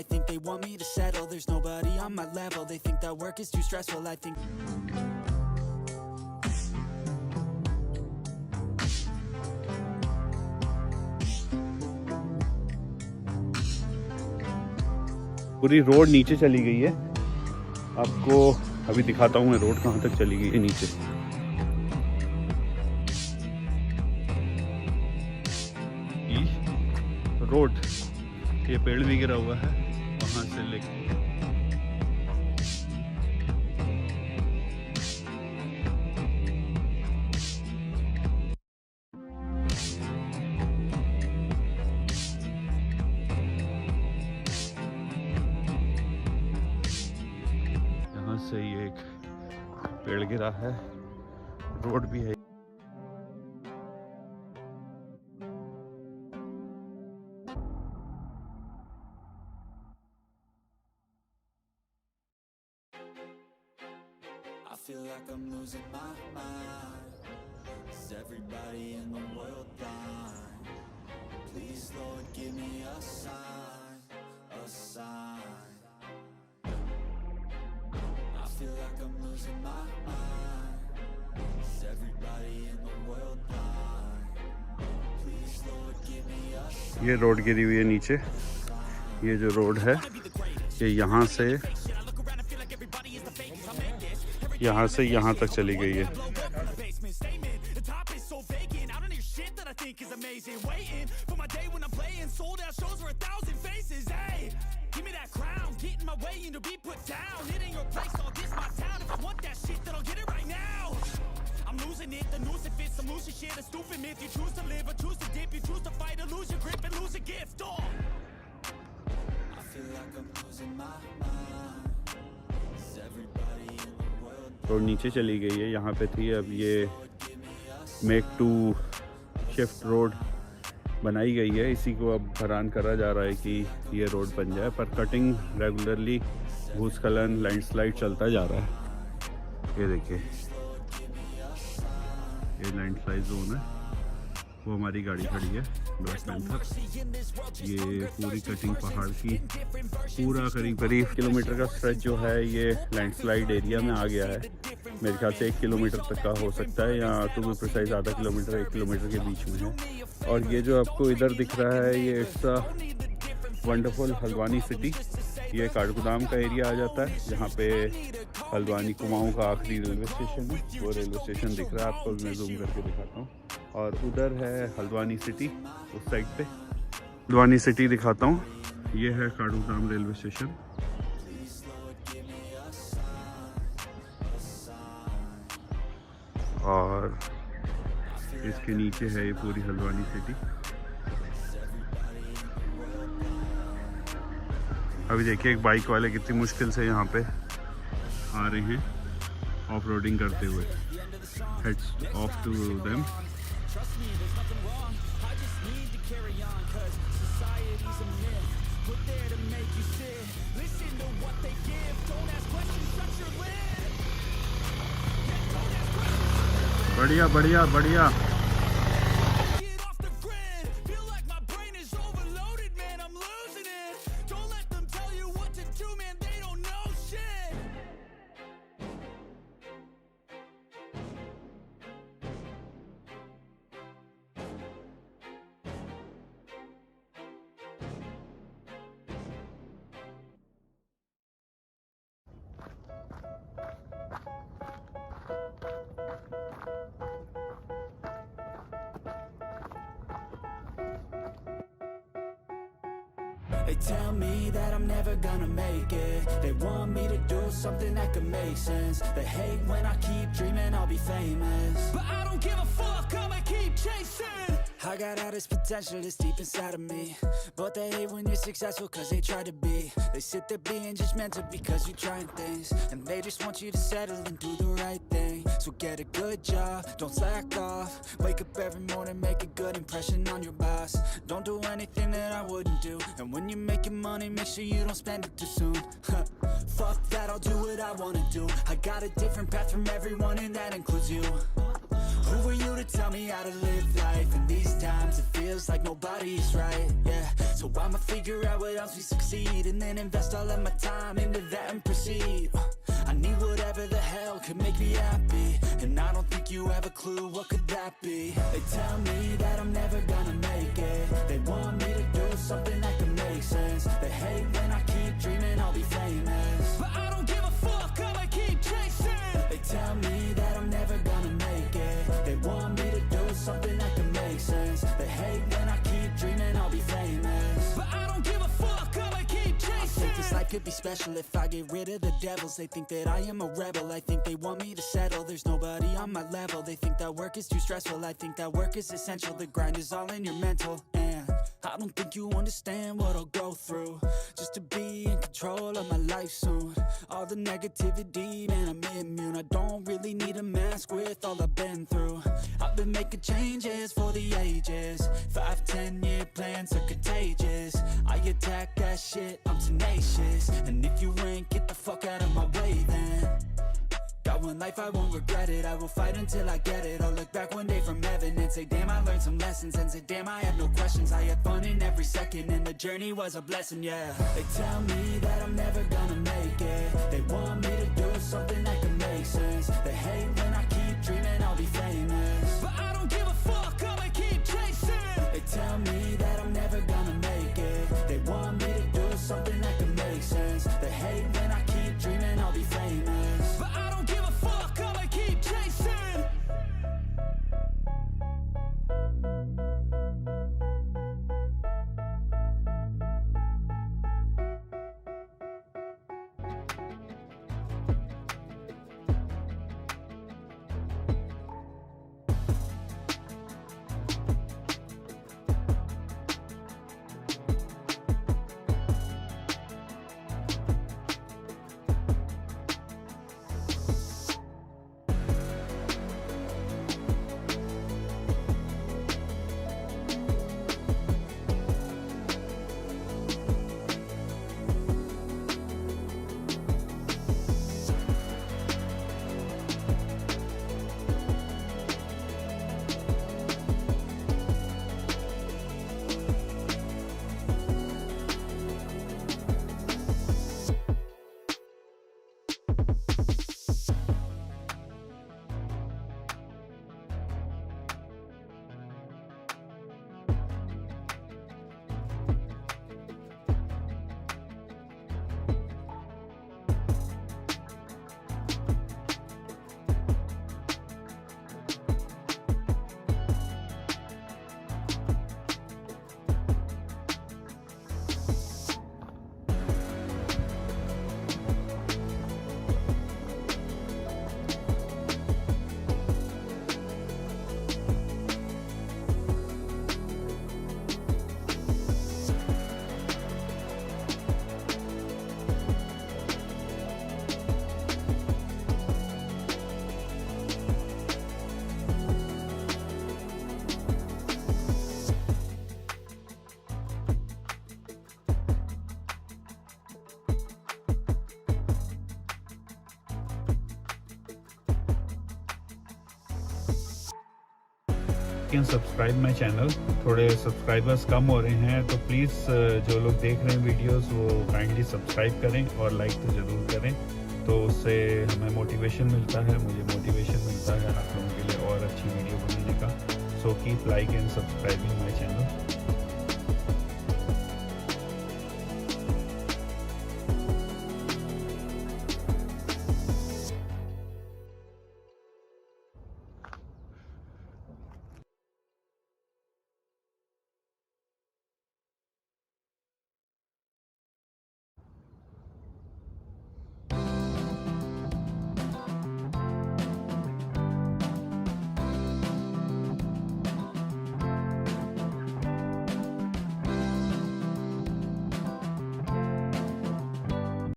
I think they want me to settle. There's nobody on my level. They think that work is too stressful. I think पूरी road नीचे चली गई है। आपको अभी दिखाता हूँ मैं रोड कहाँ तक चली गई है नीचे। रोड ये पेड़ भी गिरा हुआ है वहाँ से लेके यहाँ से ये एक पेड़ गिरा है, रोड भी है। I feel like I'm losing my mind. Is everybody in the world blind? Please Lord give me a sign, a sign. I feel like I'm losing my mind. Is everybody in the world blind? Please Lord give me a sign. ये road गिरी हुई है नीचे। ये जो road है ये यहाँ से यहाँ तक चली गई है। रोड नीचे चली गई है, यहाँ पे थी, अब ये मेक टू शिफ्ट रोड बनाई गई है। इसी को अब भरान करा जा रहा है कि ये रोड बन जाए, पर कटिंग रेगुलरली भूस्खलन लैंडस्लाइड चलता जा रहा है। ये देखिए ये लैंडस्लाइड जोन है, वो हमारी गाड़ी खड़ी है ब्लैक पैंथर। ये पूरी कटिंग पहाड़ की पूरा करीब 1 किलोमीटर का स्ट्रेच जो है ये लैंडस्लाइड एरिया में आ गया है। मेरे ख्याल से 1 किलोमीटर तक का हो सकता है, या तो भी प्रिसाइज आधा किलोमीटर 1 किलोमीटर के बीच में है। और ये जो आपको इधर दिख रहा है ये it's a wonderful Haldwani city. ये काठगोदाम का एरिया आ जाता है, जहाँ पे हल्द्वानी कुमाऊँ का आखिरी रेलवे स्टेशन है। वो रेलवे स्टेशन दिख रहा है आपको, मैं जूम करके दिखाता हूँ। और उधर है हल्द्वानी सिटी, उस साइड पे हल्द्वानी सिटी दिखाता हूँ। ये है काठगोदाम रेलवे स्टेशन। और इसके नीचे है ये पूरी हल्द्वानी सिटी। अभी देखिए एक बाइक वाले कितनी मुश्किल से यहाँ पे आ रहे हैं ऑफ रोडिंग करते हुए। Heads off to them. बढ़िया बढ़िया बढ़िया। They tell me that I'm never gonna make it. They want me to do something that could make sense. They hate when I keep dreaming I'll be famous, but I don't give a fuck, I'ma keep chasing. I got all this potential that's deep inside of me, but they hate when you're successful cause they try to be. They sit there being judgmental because you're trying things, and they just want you to settle and do the right thing. So get a good job, don't slack off. Wake up every morning, make a good impression on your boss. Don't do anything that I wouldn't do, and when you're making money, make sure you don't spend it too soon. Fuck that, I'll do what I wanna do. I got a different path from everyone and that includes you. Who are you to tell me how to live life? In these times it feels like nobody's right, yeah. So I'ma figure out what else we succeed, and then invest all of my time into that and proceed. I need whatever the hell could make me happy, and I don't think you have a clue what could that be. They tell me that I'm never gonna make it. They want me to do something that can make sense. They hate when I keep dreaming I'll be famous, but I don't give a fuck, I'ma keep chasing. They tell me that I'm never gonna make it. They want me to do something that can make sense. They hate when I keep dreaming I'll be famous, but I don't give a fuck, I'ma keep chasing. I think this life could be special if I get rid of the devils. They think that I am a rebel, I think they want me to settle. There's nobody on my level. They think that work is too stressful, I think that work is essential. The grind is all in your mental, and I don't think you understand what I'll go through just to be in control of my life soon. All the negativity, man, I'm immune. I don't really need a mask with all I've been through. I've been making changes for the ages. 5-10 year plans are contagious. I attack that shit, I'm tenacious. And if you ain't, get the fuck out of my way then. Got one life, I won't regret it. I will fight until I get it. I'll look back one day from heaven and say, damn, I learned some lessons. And say, damn, I have no questions. I had fun in every second, and the journey was a blessing, yeah. They tell me that I'm never gonna make it. They want me to do something that can make sense. They hate when I keep dreaming I'll be famous, but I don't give a fuck, I'ma keep chasing. They tell me that I'm never gonna make it. They want me to do something that can make sense. They hate when I keep dreaming I'll be famous, but I don't give a fuck, I'ma keep chasing. Can subscribe my channel. थोड़े subscribers कम हो रहे हैं, तो please जो लोग देख रहे हैं वीडियोस वो काइंडली सब्सक्राइब करें और लाइक तो ज़रूर करें, तो उससे हमें मोटिवेशन मिलता है, मुझे मोटिवेशन मिलता है आप लोगों के लिए और अच्छी वीडियो बनाने का। So keep like and subscribing my channel.